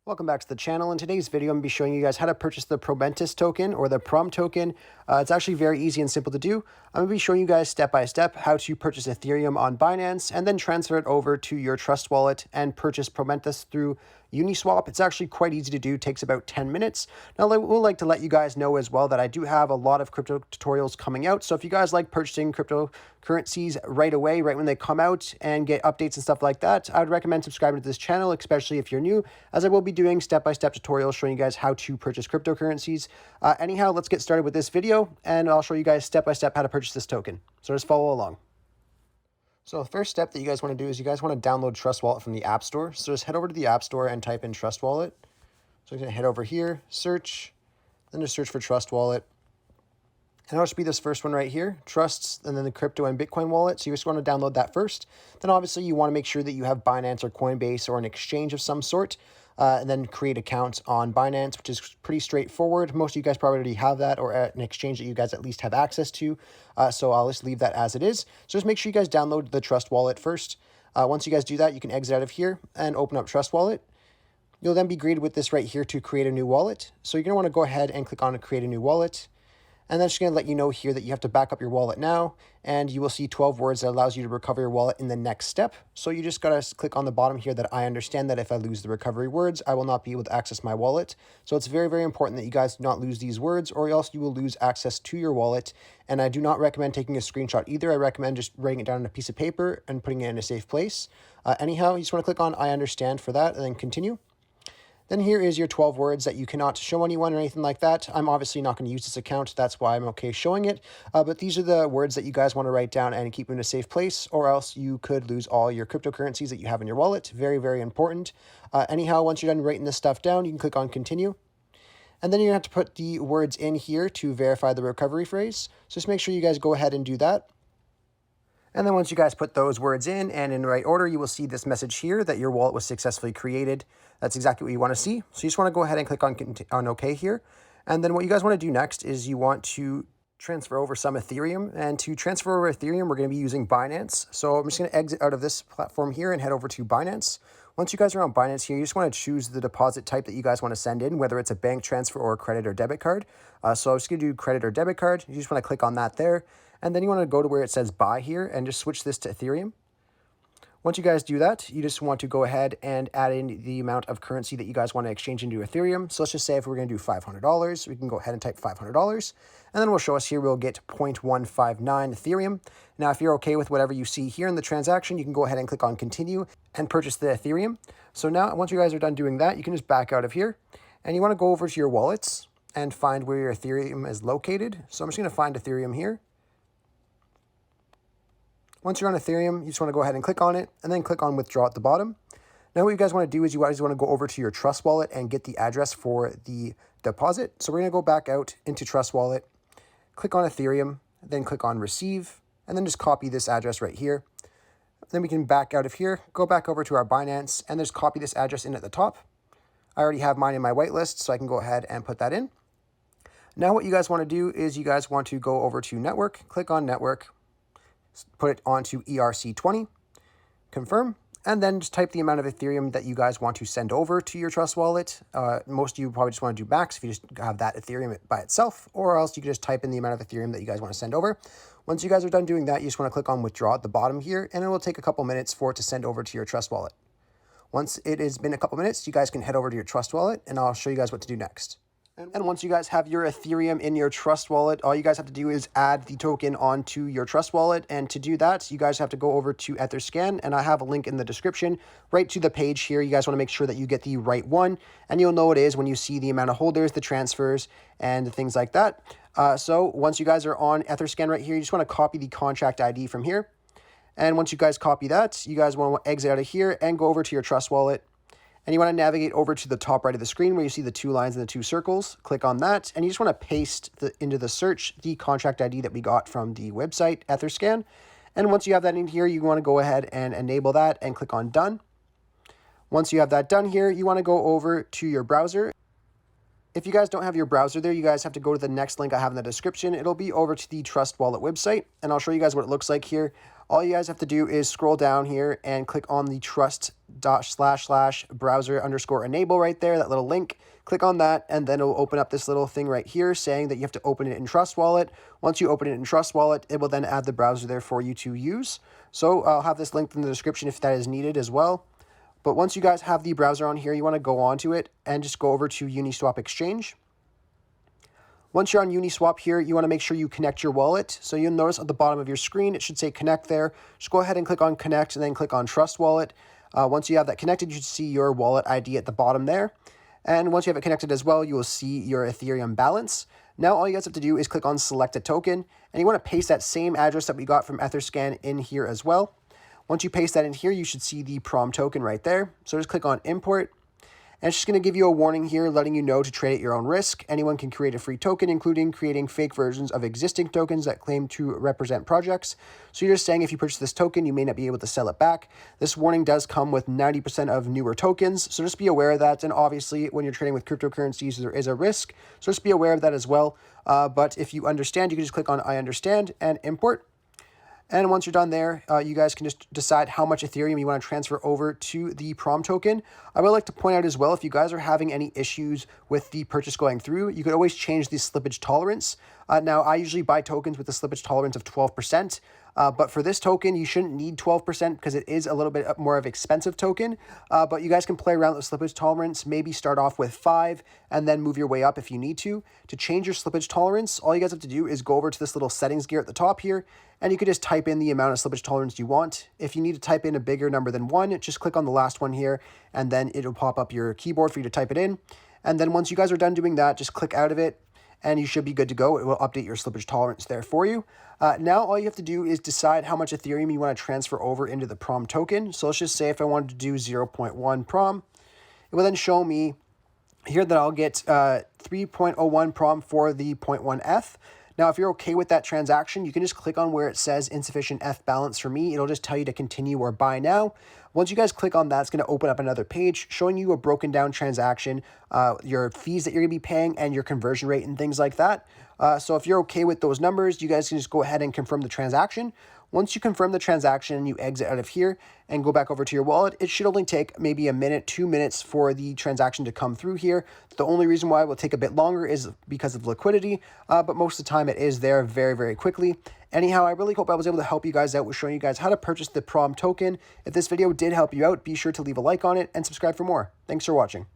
Welcome back to the channel. In today's video, I'm going to be showing you guys how to purchase the Prometeus token or the Prom token. It's actually very easy and simple to do. I'm going to be showing you guys step by step how to purchase Ethereum on Binance and then transfer it over to your Trust wallet and purchase Prometeus through Uniswap. It's actually quite easy to do. It takes about 10 minutes. Now, I would like to let you guys know as well that I do have a lot of crypto tutorials coming out. So if you guys like purchasing cryptocurrencies right away, right when they come out and get updates and stuff like that, I would recommend subscribing to this channel, especially if you're new, as I will be doing step-by-step tutorials showing you guys how to purchase cryptocurrencies. Anyhow, let's get started with this video, and I'll show you guys step-by-step how to purchase this token. So just follow along. So the first step that you guys want to do is you guys want to download Trust Wallet from the App Store. So just head over to the App Store and type in Trust Wallet. So you're going to head over here, search, then just search for Trust Wallet. And it'll just be this first one right here, Trusts, and then the crypto and Bitcoin wallet. So you just want to download that first. Then obviously you want to make sure that you have Binance or Coinbase or an exchange of some sort. And then create accounts on Binance, which is pretty straightforward. Most of you guys probably already have that, or an exchange that you guys at least have access to. So I'll just leave that as it is. So just make sure you guys download the Trust Wallet first. Once you guys do that, you can exit out of here and open up Trust Wallet. You'll then be greeted with this right here to create a new wallet. So you're going to want to go ahead and click on create a new wallet. And then it's going to let you know here that you have to back up your wallet now, and you will see 12 words that allows you to recover your wallet in the next step. So you just got to click on the bottom here that I understand that if I lose the recovery words, I will not be able to access my wallet. So it's very, very important that you guys do not lose these words, or else you will lose access to your wallet. And I do not recommend taking a screenshot either. I recommend just writing it down on a piece of paper and putting it in a safe place. Anyhow, you just want to click on I understand for that and then continue. Then here is your 12 words that you cannot show anyone or anything like that. I'm obviously not going to use this account. That's why I'm okay showing it. But these are the words that you guys want to write down and keep in a safe place, or else you could lose all your cryptocurrencies that you have in your wallet. Very, very important. Anyhow, once you're done writing this stuff down, you can click on continue. And then you have to put the words in here to verify the recovery phrase. So just make sure you guys go ahead and do that. And then once you guys put those words in and in the right order, you will see this message here that your wallet was successfully created. That's exactly what you want to see. So you just want to go ahead and click on OK here. And then what you guys want to do next is you want to transfer over some Ethereum. And to transfer over Ethereum, we're going to be using Binance. So I'm just going to exit out of this platform here and head over to Binance. Once you guys are on Binance here, you just want to choose the deposit type that you guys want to send in, whether it's a bank transfer or a credit or debit card. So I'm just going to do credit or debit card. You just want to click on that there. And then you want to go to where it says buy here and just switch this to Ethereum. Once you guys do that, you just want to go ahead and add in the amount of currency that you guys want to exchange into Ethereum. So let's just say if we're going to do $500, we can go ahead and type $500. And then we'll show us here, we'll get 0.159 Ethereum. Now, if you're okay with whatever you see here in the transaction, you can go ahead and click on continue and purchase the Ethereum. So now, once you guys are done doing that, you can just back out of here. And you want to go over to your wallets and find where your Ethereum is located. So I'm just going to find Ethereum here. Once you're on Ethereum, you just want to go ahead and click on it and then click on withdraw at the bottom. Now what you guys want to do is you guys want to go over to your Trust Wallet and get the address for the deposit. So we're going to go back out into Trust Wallet, click on Ethereum, then click on receive, and then just copy this address right here. Then we can back out of here, go back over to our Binance, and just copy this address in at the top. I already have mine in my whitelist, so I can go ahead and put that in. Now what you guys want to do is you guys want to go over to network, click on network, put it onto ERC20, confirm, and then just type the amount of Ethereum that you guys want to send over to your Trust wallet. Most of you probably just want to do max if you just have that Ethereum by itself, or else you can just type in the amount of Ethereum that you guys want to send over. Once you guys are done doing that, you just want to click on withdraw at the bottom here, and it will take a couple minutes for it to send over to your Trust wallet. Once it has been a couple minutes, you guys can head over to your Trust wallet, and I'll show you guys what to do next. And once you guys have your Ethereum in your Trust wallet, all you guys have to do is add the token onto your Trust wallet. And to do that, you guys have to go over to Etherscan, and I have a link in the description right to the page here. You guys want to make sure that you get the right one, and you'll know it is when you see the amount of holders, the transfers, and things like that. So once you guys are on Etherscan right here, you just want to copy the contract ID from here. And once you guys copy that, you guys want to exit out of here and go over to your Trust wallet. And you want to navigate over to the top right of the screen where you see the two lines and the two circles. Click on that, and you just want to paste into the search the contract ID that we got from the website, Etherscan. And once you have that in here, you want to go ahead and enable that and click on Done. Once you have that done here, you want to go over to your browser. If you guys don't have your browser there, you guys have to go to the next link I have in the description. It'll be over to the Trust Wallet website, and I'll show you guys what it looks like here. all you guys have to do is scroll down here and click on the trust.//browser_enable right there, that little link. Click on that, and then it'll open up this little thing right here saying that you have to open it in Trust Wallet. Once you open it in Trust Wallet, it will then add the browser there for you to use. So I'll have this linked in the description if that is needed as well. But once you guys have the browser on here, you want to go onto it and just go over to Uniswap Exchange. Once you're on Uniswap here, you want to make sure you connect your wallet. So you'll notice at the bottom of your screen, it should say connect there. Just go ahead and click on connect and then click on Trust Wallet. Once you have that connected, you should see your wallet ID at the bottom there. And once you have it connected as well, you will see your Ethereum balance. Now all you guys have to do is click on select a token, and you want to paste that same address that we got from Etherscan in here as well. Once you paste that in here, you should see the Prom token right there. So just click on import. And it's just going to give you a warning here letting you know to trade at your own risk. Anyone can create a free token, including creating fake versions of existing tokens that claim to represent projects. So you're just saying if you purchase this token, you may not be able to sell it back. This warning does come with 90% of newer tokens. So just be aware of that. And obviously, when you're trading with cryptocurrencies, there is a risk. So just be aware of that as well. But if you understand, you can just click on I understand and import. And once you're done there, you guys can just decide how much Ethereum you want to transfer over to the Prom token. I would like to point out as well, if you guys are having any issues with the purchase going through, you could always change the slippage tolerance. Now, I usually buy tokens with a slippage tolerance of 12%. But for this token, you shouldn't need 12% because it is a little bit more of an expensive token. But you guys can play around with the slippage tolerance, maybe start off with 5 and then move your way up if you need to. To change your slippage tolerance, all you guys have to do is go over to this little settings gear at the top here, and you could just type in the amount of slippage tolerance you want. If you need to type in a bigger number than 1, just click on the last one here, and then it'll pop up your keyboard for you to type it in. And then once you guys are done doing that, just click out of it, and you should be good to go. It will update your slippage tolerance there for you. Now, all you have to do is decide how much Ethereum you want to transfer over into the Prom token. So let's just say if I wanted to do 0.1 Prom, it will then show me here that I'll get 3.01 Prom for the 0.1 ETH. Now, if you're okay with that transaction, you can just click on where it says insufficient ETH balance for me. It'll just tell you to continue or buy now. Once you guys click on that, it's going to open up another page showing you a broken down transaction, your fees that you're going to be paying, and your conversion rate and things like that. So if you're okay with those numbers, you guys can just go ahead and confirm the transaction. Once you confirm the transaction and you exit out of here and go back over to your wallet, it should only take maybe a minute, 2 minutes for the transaction to come through here. The only reason why it will take a bit longer is because of liquidity, but most of the time it is there very, very quickly. Anyhow, I really hope I was able to help you guys out with showing you guys how to purchase the Prom token. If this video did help you out, be sure to leave a like on it and subscribe for more. Thanks for watching.